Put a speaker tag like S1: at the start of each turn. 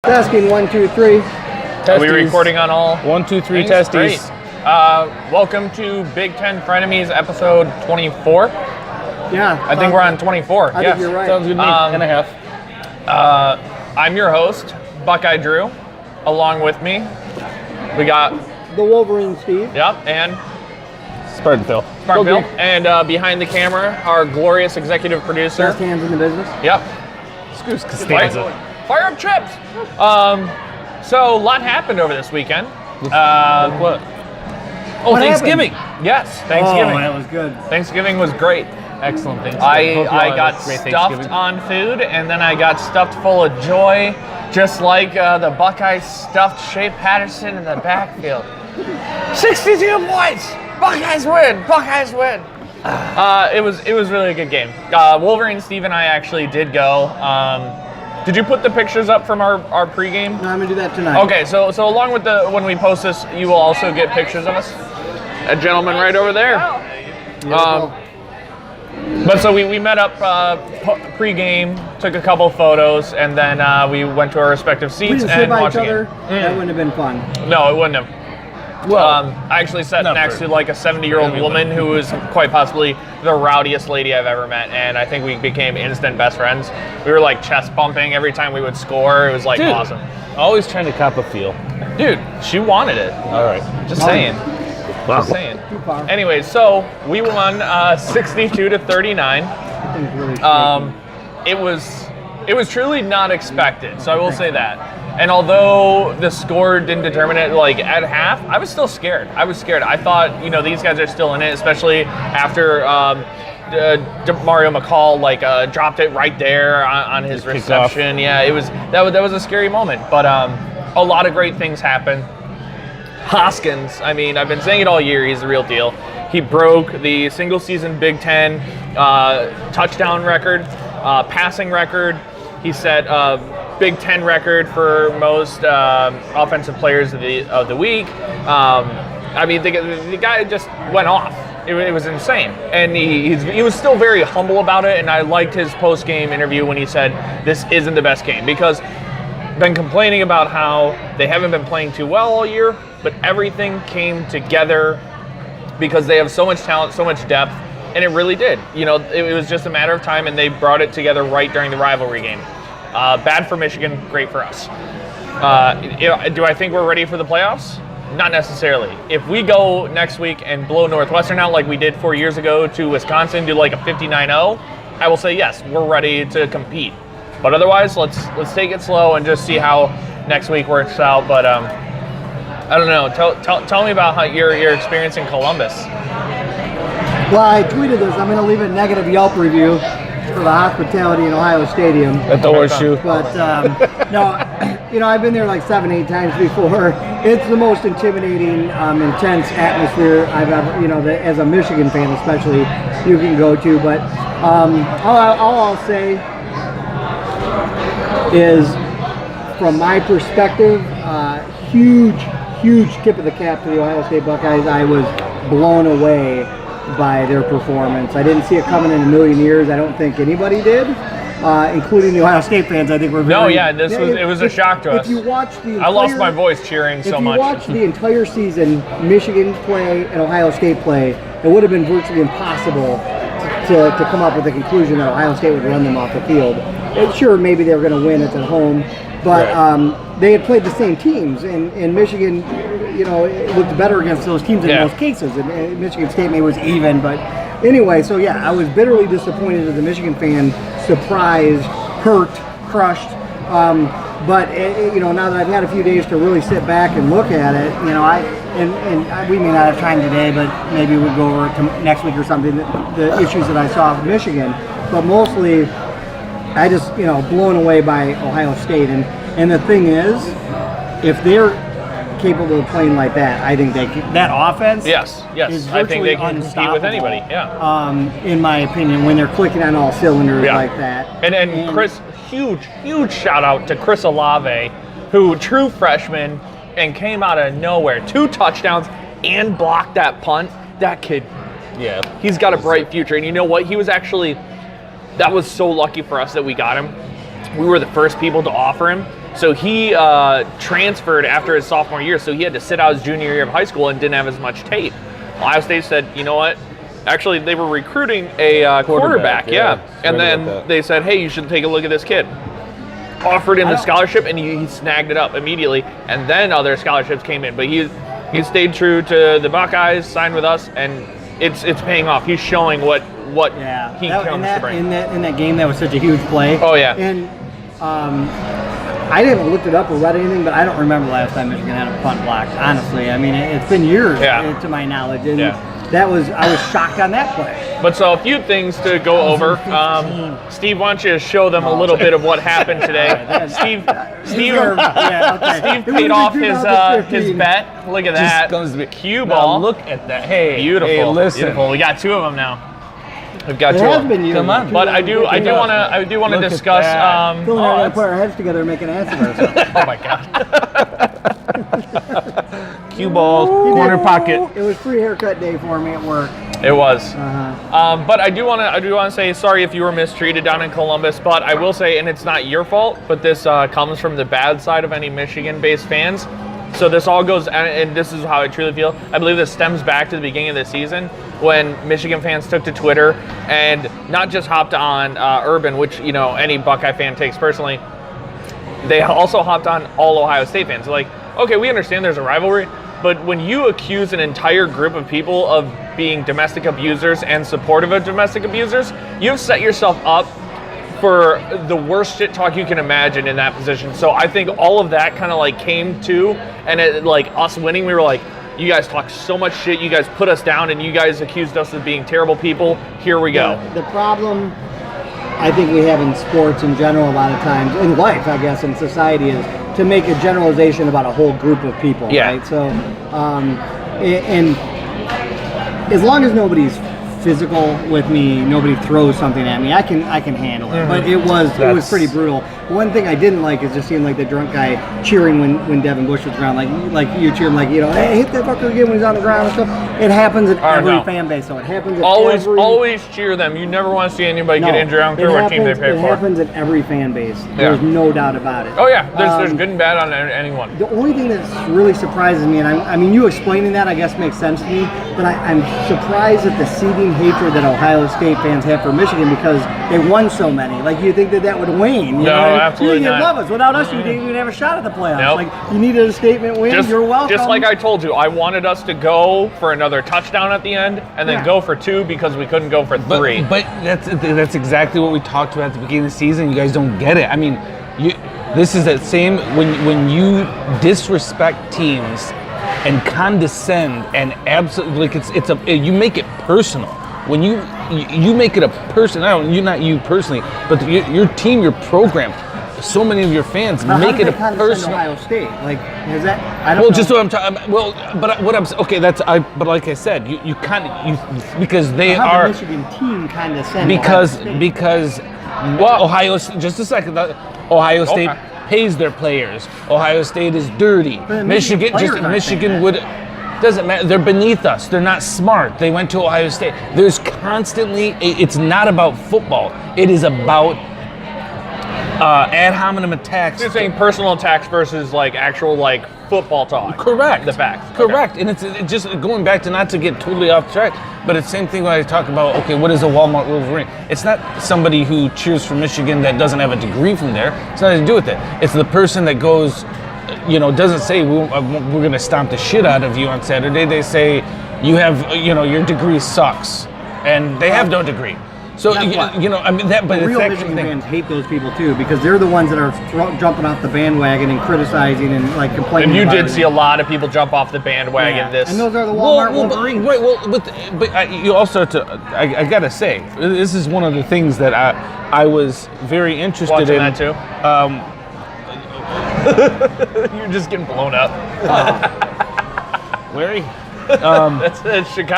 S1: Testing 1, 2, 3.
S2: Are we recording on all?
S3: 1, 2, 3
S2: things?
S3: testes.
S2: Great. Welcome to Big Ten Frenemies episode 24.
S1: Yeah.
S2: I think we're on 24.
S1: I think you're right.
S3: Sounds good to me. And a half.
S2: I'm your host, Buckeye Drew. Along with me, we got,
S1: The Wolverine Steve.
S2: and
S3: Spartan Phil.
S2: Spartan Bill. And behind the camera, our glorious executive producer.
S1: Best hands in the business.
S2: Yep.
S3: Screws Costanza.
S2: Fire up chips. So a lot happened over this weekend.
S3: What?
S2: Oh,
S1: What
S2: Thanksgiving. Yes, Thanksgiving.
S1: Oh, that was good.
S2: Thanksgiving was great.
S3: Excellent Thanksgiving.
S2: I got stuffed on food, and then I got stuffed full of joy, just like the Buckeyes stuffed Shea Patterson in the backfield. 62 points! Buckeyes win! Buckeyes win! It was really a good game. Wolverine Steve and I actually did go. Did you put the pictures up from our pregame?
S1: No, I'm gonna do that tonight.
S2: Okay, so along with when we post this, you will also get pictures of us. A gentleman right over there. But so we met up pre-game, took a couple photos, and then we went to our respective
S1: We
S2: seats
S1: didn't sit
S2: and
S1: by
S2: watched
S1: each
S2: the game.
S1: other. That wouldn't have been fun.
S2: No, it wouldn't have.
S3: Well,
S2: I actually sat
S3: not
S2: next
S3: for-
S2: to like a 70-year-old woman who was quite possibly the rowdiest lady I've ever met, and I think we became instant best friends. We were like chest bumping every time we would score. It was like
S3: dude,
S2: awesome.
S3: always trying to cop a feel.
S2: Dude, she wanted it.
S3: All right.
S2: Just saying.
S3: Wow.
S2: Just saying.
S1: Too far.
S2: Anyway, so we won 62 to 39.
S1: Things really
S2: It was truly not expected, so I will say that. And although the score didn't determine it, like at half, I was still scared. I was scared. I thought, these guys are still in it, especially after Mario McCall dropped it right there on his reception. Yeah, that was a scary moment. But a lot of great things happened. Hoskins, I've been saying it all year, he's the real deal. He broke the single-season Big Ten touchdown record, passing record. He set a Big Ten record for most offensive players of the week. The guy just went off. It was insane. And he was still very humble about it, and I liked his post-game interview when he said, this isn't the best game, because been complaining about how they haven't been playing too well all year, but everything came together because they have so much talent, so much depth, and it really did. It was just a matter of time, and they brought it together right during the rivalry game. Bad for Michigan, great for us. Do I think we're ready for the playoffs? Not necessarily. If we go next week and blow Northwestern out like we did 4 years ago to Wisconsin, do like a 59-0, I will say yes, we're ready to compete. But otherwise, let's take it slow and just see how next week works out. But I don't know. Tell me about how your experience in Columbus.
S1: Well, I tweeted this. I'm going to leave a negative Yelp review for the hospitality in Ohio Stadium.
S3: At the horseshoe.
S1: But no, I've been there like 7-8 times before. It's the most intimidating, intense atmosphere I've ever, as a Michigan fan especially, you can go to. But all I'll say is, from my perspective, huge tip of the cap to the Ohio State Buckeyes. I was blown away by their performance. I didn't see it coming in a million years. I don't think anybody did, including the Ohio State fans. I think we're very...
S2: No, yeah, it was a shock to us.
S1: If you watch the
S2: I lost my voice cheering so much.
S1: If you watch the entire season, Michigan play and Ohio State play, it would have been virtually impossible to come up with the conclusion that Ohio State would run them off the field. And sure, maybe they were going to win. It's at home. But they had played the same teams, and Michigan, it looked better against those teams in most cases. And Michigan State maybe was even, but anyway. So yeah, I was bitterly disappointed as a Michigan fan, surprised, hurt, crushed. But now that I've had a few days to really sit back and look at it, we may not have time today, but maybe we'll go over it next week or something. The issues that I saw with Michigan, but mostly, I just blown away by Ohio State. And the thing is, if they're capable of playing like that, I think that offense
S2: yes,
S1: is
S2: I think they can compete with
S1: unstoppable,
S2: anybody. Yeah.
S1: In my opinion, when they're clicking on all cylinders like that.
S2: And Chris, huge shout out to Chris Olave, who true freshman and came out of nowhere, 2 touchdowns and blocked that punt. That kid, he's got a bright future. And you know what? That was so lucky for us that we got him. We were the first people to offer him. So he transferred after his sophomore year, so he had to sit out his junior year of high school and didn't have as much tape. Ohio State said, you know what? Actually, they were recruiting a quarterback, and then they said, hey, you should take a look at this kid. Offered him the scholarship, and he snagged it up immediately, and then other scholarships came in. But he stayed true to the Buckeyes, signed with us, and it's paying off. He's showing what he comes to bring.
S1: In that game, that was such a huge play.
S2: Oh, yeah.
S1: And I didn't look it up or read anything, but I don't remember the last time Michigan had a punt blocked, honestly. I mean, it's been years to my knowledge. And I was shocked on that play.
S2: But so a few things to go over. Steve, why don't you show them a little bit of what happened today? Steve paid off his bet. Look at that. Cue ball.
S3: Look at that. Hey,
S2: beautiful.
S3: Hey, listen.
S2: Beautiful. We got two of them now. We've got
S1: It
S2: two
S1: has
S2: of them.
S1: been years.
S3: Come on.
S2: But I do want to discuss.
S1: Phil and I got to put our heads together and make an ass of ourselves.
S2: Oh my God.
S3: Cue ball, corner pocket.
S1: It was free haircut day for me at work.
S2: It was. But I do want to say sorry if you were mistreated down in Columbus. But I will say, and it's not your fault, but this comes from the bad side of any Michigan-based fans. So this all goes, and this is how I truly feel. I believe this stems back to the beginning of the season when Michigan fans took to Twitter and not just hopped on Urban, which any Buckeye fan takes personally. They also hopped on all Ohio State fans. They're like, okay, we understand there's a rivalry, but when you accuse an entire group of people of being domestic abusers and supportive of domestic abusers, you've set yourself up for the worst shit talk you can imagine in that position. So I think all of that kind of came to, and us winning, we were like, you guys talk so much shit, you guys put us down, and you guys accused us of being terrible people. Here we go.
S1: The problem I think we have in sports in general a lot of times, in life, I guess, in society, is to make a generalization about a whole group of people, right? So, and as long as nobody's physical with me, nobody throws something at me, I can handle it. But it was pretty brutal. One thing I didn't like is just seeing the drunk guy cheering when Devin Bush was around, like you cheer him, hey, hit that fucker again when he's on the ground and stuff. It happens at every fan base, so it happens at
S2: always cheer them. You never want to see anybody get injured. I don't care what team they play for.
S1: It happens at every fan base. There's no doubt about it.
S2: Oh yeah, there's good and bad on anyone.
S1: The only thing that really surprises me, and I mean you explaining that I guess makes sense to me, but I'm surprised at the seething hatred that Ohio State fans have for Michigan because they won so many. You think that would wane?
S2: No, absolutely
S1: you
S2: not.
S1: Love us. Without us, you didn't even have a shot at the playoffs.
S2: Nope.
S1: You needed a statement win. You're welcome.
S2: Just like I told you, I wanted us to go for another touchdown at the end, and then go for 2 because we couldn't go for 3.
S3: But that's exactly what we talked about at the beginning of the season. You guys don't get it. I mean, this is that same when you disrespect teams and condescend and absolutely you make it personal. When you make it a person, not you personally, but your team, your program, so many of your fans make it a personal.
S1: Ohio State, is that? I don't
S3: well,
S1: know.
S3: just what I'm talking. Well, but what I'm okay. But like I said, you because they
S1: how
S3: are
S1: the Michigan team kind of send
S3: because Ohio. Just a second. Ohio State pays their players. Ohio State is dirty. Michigan would. Doesn't matter. They're beneath us. They're not smart. They went to Ohio State. There's constantly. It's not about football. It is about ad hominem attacks.
S2: You're saying personal attacks versus actual football talk.
S3: Correct.
S2: The facts.
S3: Correct. Okay. And it's just going back to, not to get totally off track, but it's the same thing when I talk about, okay, what is a Walmart Wolverine? It's not somebody who cheers for Michigan that doesn't have a degree from there. It's nothing to do with it. It's the person that goes, doesn't say we're going to stomp the shit out of you on Saturday. They say you have, your degree sucks, and they have no degree. So but it's
S1: real
S3: that
S1: Michigan
S3: thing.
S1: fans hate those people too because they're the ones that are jumping off the bandwagon and criticizing and complaining.
S2: And you
S1: about
S2: did
S1: it.
S2: see a lot of people jump off the bandwagon. This
S1: and those are the Walmart Wolverines.
S3: Right. Well, but you also I gotta say, this is one of the things that I was very interested
S2: watching
S3: in.
S2: that too. You're just getting blown up.
S3: Larry.
S2: That's Chicago.